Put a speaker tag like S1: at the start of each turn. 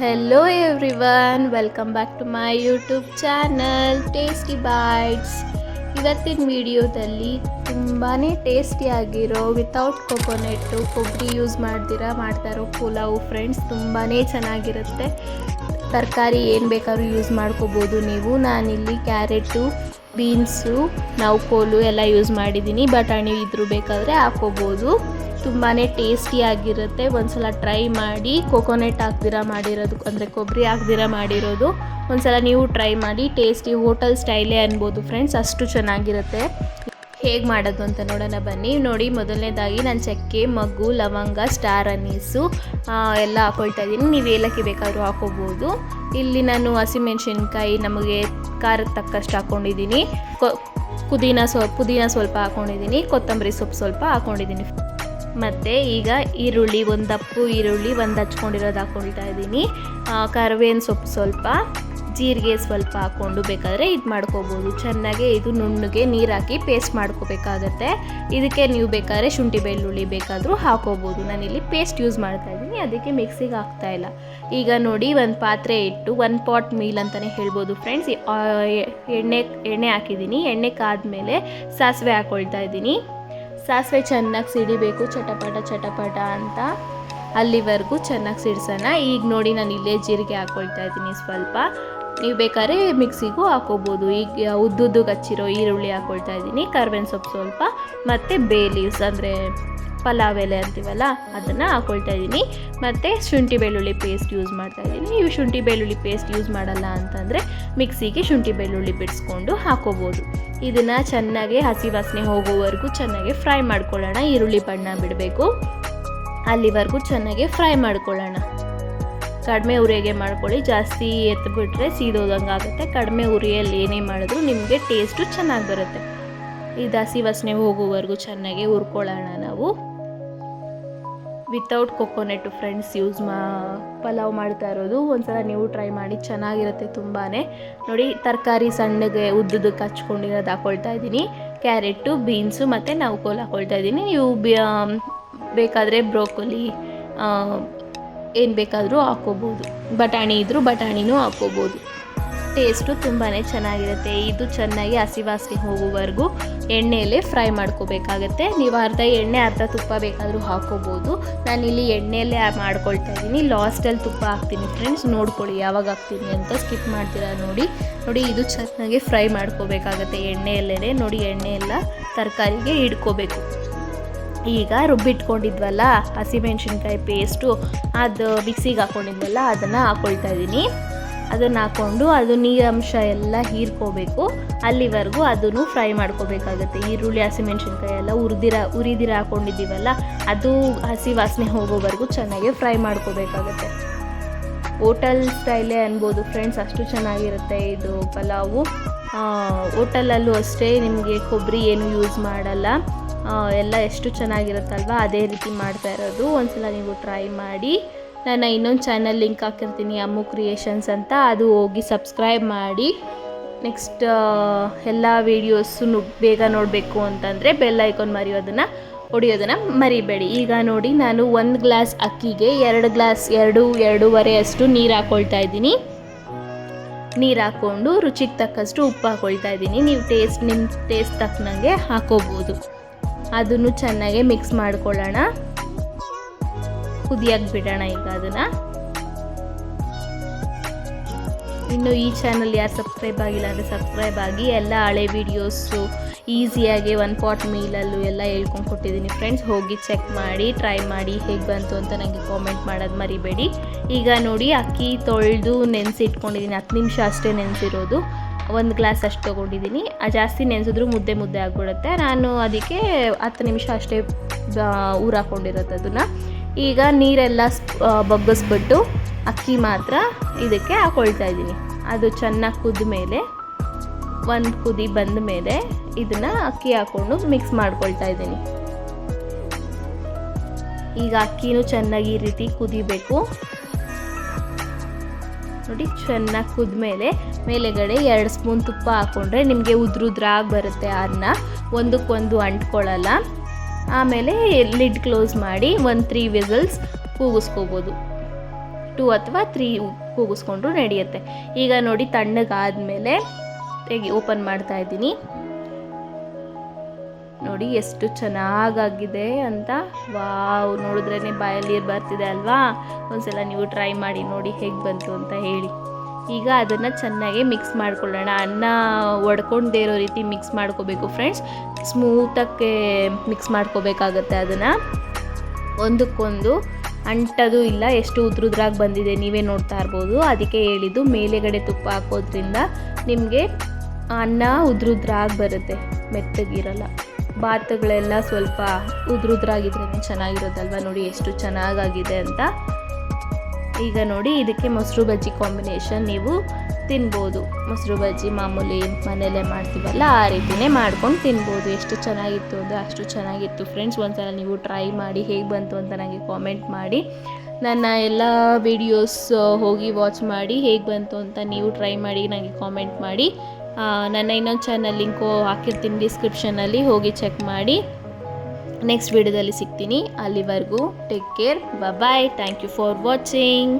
S1: Hello everyone, welcome back to my YouTube channel tasty bites. ಇವತ್ತಿನ ವಿಡಿಯೋದಲ್ಲಿ ತುಂಬಾ ಟೇಸ್ಟಿಯಾಗಿರೋ without ಕೊಕೊನೆಟ್ಟು ಕೊಬ್ಬರಿ ಯೂಸ್ ಮಾಡ್ತಾ ಇರೋ ಪುಲಾವ್ ಫ್ರೆಂಡ್ಸ್. ತುಂಬಾ ಚೆನ್ನಾಗಿರುತ್ತೆ. ತರಕಾರಿ ಏನು ಬೇಕಾದ್ರೂ ಯೂಸ್ ಮಾಡ್ಕೋಬೋದು ನೀವು. ನಾನಿಲ್ಲಿ ಕ್ಯಾರೆಟು, ಬೀನ್ಸು, ನೌಕೋಲು ಎಲ್ಲ ಯೂಸ್ ಮಾಡಿದ್ದೀನಿ. ಬಟಾಣಿ ಇದ್ರೂ ಬೇಕಾದರೆ ಹಾಕೋಬೋದು. ತುಂಬಾ ಟೇಸ್ಟಿಯಾಗಿರುತ್ತೆ. ಒಂದ್ಸಲ ಟ್ರೈ ಮಾಡಿ. ಕೊಕೊನೆಟ್ ಹಾಕ್ದಿರ ಮಾಡಿರೋದು ಅಂದರೆ ಕೊಬ್ಬರಿ ಹಾಕ್ದಿರ ಮಾಡಿರೋದು ಒಂದ್ಸಲ ನೀವು ಟ್ರೈ ಮಾಡಿ. ಟೇಸ್ಟಿ ಹೋಟೆಲ್ ಸ್ಟೈಲೇ ಅನ್ಬೋದು ಫ್ರೆಂಡ್ಸ್, ಅಷ್ಟು ಚೆನ್ನಾಗಿರುತ್ತೆ. ಹೇಗೆ ಮಾಡೋದು ಅಂತ ನೋಡೋಣ ಬನ್ನಿ. ನೋಡಿ, ಮೊದಲನೇದಾಗಿ ನಾನು ಚಕ್ಕೆ, ಮಗ್ಗು, ಲವಂಗ, ಸ್ಟಾರ್ ಅನೀಸು ಎಲ್ಲ ಹಾಕೊಳ್ತಾ ಇದ್ದೀನಿ. ನೀವು ಏಲಕ್ಕಿ ಬೇಕಾದರೂ ಹಾಕೋಬೋದು. ಇಲ್ಲಿ ನಾನು ಹಸಿಮೆಣ್ಸಿನ್ಕಾಯಿ ನಮಗೆ ಖಾರಕ್ಕೆ ತಕ್ಕಷ್ಟು ಹಾಕ್ಕೊಂಡಿದ್ದೀನಿ. ಪುದೀನ ಸ್ವಲ್ಪ ಹಾಕ್ಕೊಂಡಿದ್ದೀನಿ. ಕೊತ್ತಂಬರಿ ಸೊಪ್ಪು ಸ್ವಲ್ಪ ಹಾಕ್ಕೊಂಡಿದ್ದೀನಿ. ಮತ್ತು ಈಗ ಈರುಳ್ಳಿ, ಒಂದು ದಪ್ಪು ಈರುಳ್ಳಿ ಒಂದು ಹಚ್ಕೊಂಡಿರೋದು ಹಾಕ್ಕೊಳ್ತಾ ಇದ್ದೀನಿ. ಕರಿಬೇವಿನ ಸೊಪ್ಪು ಸ್ವಲ್ಪ, ಜೀರಿಗೆ ಸ್ವಲ್ಪ ಹಾಕ್ಕೊಂಡು ಬೇಕಾದರೆ ಇದು ಮಾಡ್ಕೋಬೋದು. ಚೆನ್ನಾಗಿ ಇದು ನುಣ್ಣಗೆ ನೀರು ಹಾಕಿ ಪೇಸ್ಟ್ ಮಾಡ್ಕೋಬೇಕಾಗತ್ತೆ. ಇದಕ್ಕೆ ನೀವು ಬೇಕಾದರೆ ಶುಂಠಿ ಬೆಳ್ಳುಳ್ಳಿ ಬೇಕಾದರೂ ಹಾಕೋಬೋದು. ನಾನಿಲ್ಲಿ ಪೇಸ್ಟ್ ಯೂಸ್ ಮಾಡ್ತಾಯಿದ್ದೀನಿ, ಅದಕ್ಕೆ ಮಿಕ್ಸಿಗೆ ಹಾಕ್ತಾಯಿಲ್ಲ. ಈಗ ನೋಡಿ, ಒಂದು ಪಾತ್ರೆ ಇಟ್ಟು 1 ಪಾಟ್ ಮೀಲ್ ಅಂತಲೇ ಹೇಳ್ಬೋದು ಫ್ರೆಂಡ್ಸ್. ಎಣ್ಣೆ ಹಾಕಿದ್ದೀನಿ. ಎಣ್ಣೆ ಕಾದ್ಮೇಲೆ ಸಾಸಿವೆ ಹಾಕ್ಕೊಳ್ತಾ ಇದ್ದೀನಿ. ಸಾಸಿವೆ ಚೆನ್ನಾಗಿ ಸಿಡಿಬೇಕು, ಚಟಪಟ ಅಂತ, ಅಲ್ಲಿವರೆಗೂ ಚೆನ್ನಾಗಿ ಸಿಡಿಸೋಣ. ಈಗ ನೋಡಿ, ನಾನು ಇಲ್ಲೇ ಜೀರಿಗೆ ಹಾಕ್ಕೊಳ್ತಾ ಇದ್ದೀನಿ ಸ್ವಲ್ಪ. ನೀವು ಬೇಕಾದ್ರೆ ಮಿಕ್ಸಿಗೂ ಹಾಕೋಬೋದು. ಈಗ ಉದ್ದುದ್ದು ಹಚ್ಚಿರೋ ಈರುಳ್ಳಿ ಹಾಕ್ಕೊಳ್ತಾ ಇದ್ದೀನಿ. ಕರಿಬೇವಿನ ಸೊಪ್ಪು ಸ್ವಲ್ಪ, ಮತ್ತು ಬೇ ಲೀವ್ಸ್ ಅಂದರೆ ಪಲಾವ್ ಎಲೆ ಅಂತೀವಲ್ಲ ಅದನ್ನು ಹಾಕ್ಕೊಳ್ತಾ ಇದ್ದೀನಿ. ಮತ್ತು ಶುಂಠಿ ಬೆಳ್ಳುಳ್ಳಿ ಪೇಸ್ಟ್ ಯೂಸ್ ಮಾಡ್ತಾ ಇದ್ದೀನಿ. ನೀವು ಶುಂಠಿ ಬೆಳ್ಳುಳ್ಳಿ ಪೇಸ್ಟ್ ಯೂಸ್ ಮಾಡಲ್ಲ ಅಂತಂದರೆ ಮಿಕ್ಸಿಗೆ ಶುಂಠಿ ಬೆಳ್ಳುಳ್ಳಿ ಬಿಡಿಸ್ಕೊಂಡು ಹಾಕೋಬೋದು. ಇದನ್ನು ಚೆನ್ನಾಗಿ ಹಸಿ ವಾಸನೆ ಹೋಗೋವರೆಗೂ ಚೆನ್ನಾಗಿ ಫ್ರೈ ಮಾಡ್ಕೊಳ್ಳೋಣ. ಈರುಳ್ಳಿ ಬಣ್ಣ ಬಿಡಬೇಕು, ಅಲ್ಲಿವರೆಗೂ ಚೆನ್ನಾಗಿ ಫ್ರೈ ಮಾಡ್ಕೊಳ್ಳೋಣ. ಕಡಿಮೆ ಉರಿಯಾಗೆ ಮಾಡ್ಕೊಳ್ಳಿ. ಜಾಸ್ತಿ ಎತ್ತಿಬಿಟ್ರೆ ಸೀದೋದಂಗೆ ಆಗುತ್ತೆ. ಕಡಿಮೆ ಉರಿಯಲ್ಲಿ ಏನೇ ಮಾಡಿದ್ರು ನಿಮಗೆ ಟೇಸ್ಟು ಚೆನ್ನಾಗಿ ಬರುತ್ತೆ. ಇದು ಹಸಿ ವಾಸನೆ ಹೋಗೋವರೆಗೂ ಚೆನ್ನಾಗಿ ಹುರ್ಕೊಳ್ಳೋಣ ನಾವು. ವಿತೌಟ್ ಕೊಕೊನೆಟ್ ಫ್ರೆಂಡ್ಸ್ ಪಲಾವ್ ಮಾಡ್ತಾ ಇರೋದು. ಒಂದ್ಸಲ ನೀವು ಟ್ರೈ ಮಾಡಿ, ಚೆನ್ನಾಗಿರುತ್ತೆ ತುಂಬಾ. ನೋಡಿ, ತರಕಾರಿ ಸಣ್ಣಗೆ ಉದ್ದುದಕ್ಕೆ ಹಚ್ಕೊಂಡಿರೋದು ಹಾಕ್ಕೊಳ್ತಾ ಇದ್ದೀನಿ. ಕ್ಯಾರೆಟು, ಬೀನ್ಸು ಮತ್ತು ನೌಕೋಲು ಹಾಕ್ಕೊಳ್ತಾ ಇದ್ದೀನಿ. ನೀವು ಬೇಕಾದರೆ ಬ್ರೋಕೊಲಿ ಏನು ಬೇಕಾದರೂ ಹಾಕ್ಕೋಬೋದು. ಬಟಾಣಿ ಇದ್ದರೂ ಬಟಾಣಿನೂ ಹಾಕ್ಕೋಬೋದು. ಟೇಸ್ಟು ತುಂಬಾ ಚೆನ್ನಾಗಿರುತ್ತೆ. ಇದು ಚೆನ್ನಾಗಿ ಹಸಿ ವಾಸನೆ ಹೋಗೋವರೆಗೂ ಎಣ್ಣೆಯಲ್ಲೇ ಫ್ರೈ ಮಾಡ್ಕೋಬೇಕಾಗತ್ತೆ. ನೀವು ಅರ್ಧ ಎಣ್ಣೆ ಅರ್ಧ ತುಪ್ಪ ಬೇಕಾದರೂ ಹಾಕ್ಕೋಬೋದು. ನಾನಿಲ್ಲಿ ಎಣ್ಣೆಯಲ್ಲೇ ಮಾಡ್ಕೊಳ್ತಾ ಇದ್ದೀನಿ. ಲಾಸ್ಟಲ್ಲಿ ತುಪ್ಪ ಹಾಕ್ತೀನಿ ಫ್ರೆಂಡ್ಸ್. ನೋಡ್ಕೊಳ್ಳಿ ಯಾವಾಗ ಹಾಕ್ತೀನಿ ಅಂತ, ಸ್ಕಿಪ್ ಮಾಡ್ತೀರಾ ನೋಡಿ. ಇದು ಚೆನ್ನಾಗಿ ಫ್ರೈ ಮಾಡ್ಕೋಬೇಕಾಗತ್ತೆ ಎಣ್ಣೆಯಲ್ಲೇ. ನೋಡಿ, ಎಣ್ಣೆ ಎಲ್ಲ ತರಕಾರಿಗೆ ಹಿಡ್ಕೋಬೇಕು. ಈಗ ರುಬ್ಬಿಟ್ಕೊಂಡಿದ್ವಲ್ಲ ಹಸಿಮೆಣ್ಸಿನ್ಕಾಯಿ ಪೇಸ್ಟು, ಅದು ಮಿಕ್ಸಿಗೆ ಹಾಕ್ಕೊಂಡಿದ್ವಲ್ಲ ಅದನ್ನು ಹಾಕ್ಕೊಳ್ತಾ ಇದ್ದೀನಿ. ಅದನ್ನು ಹಾಕ್ಕೊಂಡು ಅದು ನೀರಂಶ ಎಲ್ಲ ಹೀರ್ಕೋಬೇಕು. ಅಲ್ಲಿವರೆಗೂ ಅದನ್ನು ಫ್ರೈ ಮಾಡ್ಕೋಬೇಕಾಗತ್ತೆ. ಈರುಳ್ಳಿ, ಹಸಿಮೆಣ್ಸಿನ್ಕಾಯಿ ಎಲ್ಲ ಉರಿದಿರ ಹಾಕ್ಕೊಂಡಿದ್ದೀವಲ್ಲ ಅದು ಹಸಿ ವಾಸನೆ ಹೋಗೋವರೆಗೂ ಚೆನ್ನಾಗಿ ಫ್ರೈ ಮಾಡ್ಕೋಬೇಕಾಗತ್ತೆ. ಹೋಟೆಲ್ ಸ್ಟೈಲೇ ಅನ್ಬೋದು ಫ್ರೆಂಡ್ಸ್, ಅಷ್ಟು ಚೆನ್ನಾಗಿರುತ್ತೆ ಇದು ಪಲಾವು. ಹೋಟೆಲಲ್ಲೂ ಅಷ್ಟೇ, ನಿಮಗೆ ಕೊಬ್ಬರಿ ಏನು ಯೂಸ್ ಮಾಡಲ್ಲ. ಎಲ್ಲ ಎಷ್ಟು ಚೆನ್ನಾಗಿರುತ್ತಲ್ವ, ಅದೇ ರೀತಿ ಮಾಡ್ತಾ ಇರೋದು. ಒಂದ್ಸಲ ನೀವು ಟ್ರೈ ಮಾಡಿ. ನಾನು ಇನ್ನೊಂದು ಚಾನಲ್ ಲಿಂಕ್ ಹಾಕಿರ್ತೀನಿ, ಅಮ್ಮು ಕ್ರಿಯೇಷನ್ಸ್ ಅಂತ, ಅದು ಹೋಗಿ ಸಬ್ಸ್ಕ್ರೈಬ್ ಮಾಡಿ. ನೆಕ್ಸ್ಟ್ ಎಲ್ಲ ವೀಡಿಯೋಸು ಬೇಗ ನೋಡಬೇಕು ಅಂತಂದರೆ ಬೆಲ್ ಐಕಾನ್ ಹೊಡಿಯೋದನ್ನು ಮರಿಬೇಡಿ. ಈಗ ನೋಡಿ, ನಾನು 1 ಗ್ಲಾಸ್ ಅಕ್ಕಿಗೆ 2-2.5 ಅಷ್ಟು ನೀರು ಹಾಕ್ಕೊಳ್ತಾ ಇದ್ದೀನಿ. ನೀರು ಹಾಕ್ಕೊಂಡು ರುಚಿಗೆ ತಕ್ಕಷ್ಟು ಉಪ್ಪು ಹಾಕ್ಕೊಳ್ತಾ ಇದ್ದೀನಿ. ನೀವು ನಿಮ್ಮ ಟೇಸ್ಟ್ ತಕ್ಕನಂಗೆ ಹಾಕೋಬೋದು. ಅದನ್ನು ಚೆನ್ನಾಗಿ ಮಿಕ್ಸ್ ಮಾಡ್ಕೊಳ್ಳೋಣ. ಕುದಿಯಕ್ಕೆ ಬಿಡೋಣ ಈಗ ಅದನ್ನು. ಇನ್ನು ಈ ಚಾನಲ್ ಯಾರು ಸಬ್ಸ್ಕ್ರೈಬ್ ಆಗಿಲ್ಲ ಅಂದರೆ ಸಬ್ಸ್ಕ್ರೈಬ್ ಆಗಿ. ಎಲ್ಲ ಹಳೆ ವೀಡಿಯೋಸು ಈಸಿಯಾಗಿ 1 ಪಾಟ್ ಮೀಲಲ್ಲೂ ಎಲ್ಲ ಹೇಳ್ಕೊಂಡು ಕೊಟ್ಟಿದ್ದೀನಿ ಫ್ರೆಂಡ್ಸ್. ಹೋಗಿ ಚೆಕ್ ಮಾಡಿ, ಟ್ರೈ ಮಾಡಿ, ಹೇಗೆ ಬಂತು ಅಂತ ನನಗೆ ಕಾಮೆಂಟ್ ಮಾಡೋದು ಮರಿಬೇಡಿ. ಈಗ ನೋಡಿ, ಅಕ್ಕಿ ತೊಳೆದು ನೆನೆಸಿಟ್ಕೊಂಡಿದ್ದೀನಿ. 10 ನಿಮಿಷ ಅಷ್ಟೇ ನೆನೆಸಿರೋದು. 1 ಗ್ಲಾಸ್ ಅಷ್ಟು ತೊಗೊಂಡಿದ್ದೀನಿ. ಜಾಸ್ತಿ ನೆನೆಸಿದ್ರು ಮುದ್ದೆ ಆಗಿಬಿಡುತ್ತೆ. ನಾನು ಅದಕ್ಕೆ 10 ನಿಮಿಷ ಅಷ್ಟೇ ಊರು ಹಾಕ್ಕೊಂಡಿರೋದು ಅದನ್ನು. ಈಗ ನೀರೆಲ್ಲ ಬಗ್ಗಿಸ್ಬಿಟ್ಟು ಅಕ್ಕಿ ಮಾತ್ರ ಇದಕ್ಕೆ ಹಾಕ್ಕೊಳ್ತಾ ಇದ್ದೀನಿ. ಅದು ಚೆನ್ನಾಗಿ ಕುದ್ದ ಮೇಲೆ, 1 ಕುದಿ ಬಂದ ಮೇಲೆ ಇದನ್ನು ಅಕ್ಕಿ ಹಾಕ್ಕೊಂಡು ಮಿಕ್ಸ್ ಮಾಡ್ಕೊಳ್ತಾ ಇದ್ದೀನಿ. ಈಗ ಅಕ್ಕಿನೂ ಚೆನ್ನಾಗಿ ಈ ರೀತಿ ಕುದಿಬೇಕು. ನೋಡಿ, ಚೆನ್ನಾಗಿ ಕುದ್ಮೇಲೆ ಮೇಲೆಗಡೆ 2 ಸ್ಪೂನ್ ತುಪ್ಪ ಹಾಕ್ಕೊಂಡ್ರೆ ನಿಮಗೆ ಉದ್ರಾಗಿ ಬರುತ್ತೆ. ಅನ್ನ ಒಂದಕ್ಕೊಂದು ಅಂಟ್ಕೊಳ್ಳಲ್ಲ. ಆಮೇಲೆ ಲಿಡ್ ಕ್ಲೋಸ್ ಮಾಡಿ 1-3 ವಿಸಲ್ಸ್ ಕೂಗಿಸ್ಕೋಬೋದು. 2 ಅಥವಾ 3 ಕೂಗಿಸ್ಕೊಂಡ್ರು ನಡೆಯುತ್ತೆ. ಈಗ ನೋಡಿ ತಣ್ಣಗಾದ್ಮೇಲೆ ಓಪನ್ ಮಾಡ್ತಾ ಇದ್ದೀನಿ. ನೋಡಿ ಎಷ್ಟು ಚೆನ್ನಾಗಾಗಿದೆ ಅಂತ. ವಾವ್, ನೋಡಿದ್ರೇ ಬಾಯಲ್ಲಿ ನೀರು ಬರ್ತಿದೆ ಅಲ್ವಾ. ಒಂದ್ಸಲ ನೀವು ಟ್ರೈ ಮಾಡಿ ನೋಡಿ ಹೇಗೆ ಬಂತು ಅಂತ ಹೇಳಿ. ಈಗ ಅದನ್ನು ಚೆನ್ನಾಗಿ ಮಿಕ್ಸ್ ಮಾಡ್ಕೊಳ್ಳೋಣ. ಅನ್ನ ಒಡ್ಕೊಂಡೇ ಇರೋ ರೀತಿ ಮಿಕ್ಸ್ ಮಾಡ್ಕೋಬೇಕು ಫ್ರೆಂಡ್ಸ್. ಸ್ಮೂತಾಗಿ ಮಿಕ್ಸ್ ಮಾಡ್ಕೋಬೇಕಾಗತ್ತೆ. ಅದನ್ನು ಒಂದಕ್ಕೊಂದು ಅಂಟೋದು ಇಲ್ಲ. ಎಷ್ಟು ಉದ್ರುದ್ರಾಗಿ ಬಂದಿದೆ ನೀವೇ ನೋಡ್ತಾ ಇರ್ಬೋದು. ಅದಕ್ಕೆ ಹೇಳಿದ್ದು ಮೇಲೆಗಡೆ ತುಪ್ಪ ಹಾಕೋದ್ರಿಂದ ನಿಮಗೆ ಅನ್ನ ಉದ್ರುದ್ರಾಗಿ ಬರುತ್ತೆ, ಮೆತ್ತಗಿರಲ್ಲ. ಬಾತುಗಳೆಲ್ಲ ಸ್ವಲ್ಪ ಉದ್ರುದ್ರಾಗಿದ್ರೇ ಚೆನ್ನಾಗಿರೋದಲ್ವ. ನೋಡಿ ಎಷ್ಟು ಚೆನ್ನಾಗಾಗಿದೆ ಅಂತ. ಈಗ ನೋಡಿ ಇದಕ್ಕೆ ಮೊಸರು ಬಜ್ಜಿ ಕಾಂಬಿನೇಷನ್ ನೀವು ತಿನ್ಬೋದು. ಮೊಸರು ಬಜ್ಜಿ ಮಾಮೂಲಿ ಮನೆಯಲ್ಲೇ ಮಾಡ್ತೀವಲ್ಲ ಆ ರೀತಿಯೇ ಮಾಡ್ಕೊಂಡು ತಿನ್ಬೋದು. ಎಷ್ಟು ಚೆನ್ನಾಗಿತ್ತು ಅಂದರೆ ಅಷ್ಟು ಚೆನ್ನಾಗಿತ್ತು ಫ್ರೆಂಡ್ಸ್. ಒಂದ್ಸಲ ನೀವು ಟ್ರೈ ಮಾಡಿ ಹೇಗೆ ಬಂತು ಅಂತ ನನಗೆ ಕಾಮೆಂಟ್ ಮಾಡಿ. ನನ್ನ ಎಲ್ಲ ವಿಡಿಯೋಸ್ ಹೋಗಿ ವಾಚ್ ಮಾಡಿ ಹೇಗೆ ಬಂತು ಅಂತ ನೀವು ಟ್ರೈ ಮಾಡಿ ನನಗೆ ಕಾಮೆಂಟ್ ಮಾಡಿ. ನನ್ನ ಇನ್ನೊಂದು ಚಾನಲ್ ಲಿಂಕು ಹಾಕಿರ್ತೀನಿ ಡಿಸ್ಕ್ರಿಪ್ಷನಲ್ಲಿ, ಹೋಗಿ ಚೆಕ್ ಮಾಡಿ. ನೆಕ್ಸ್ಟ್ ವಿಡಿಯೋದಲ್ಲಿ ಸಿಗ್ತೀನಿ. ಅಲ್ಲಿವರೆಗೂ take care, bye. Thank you for watching.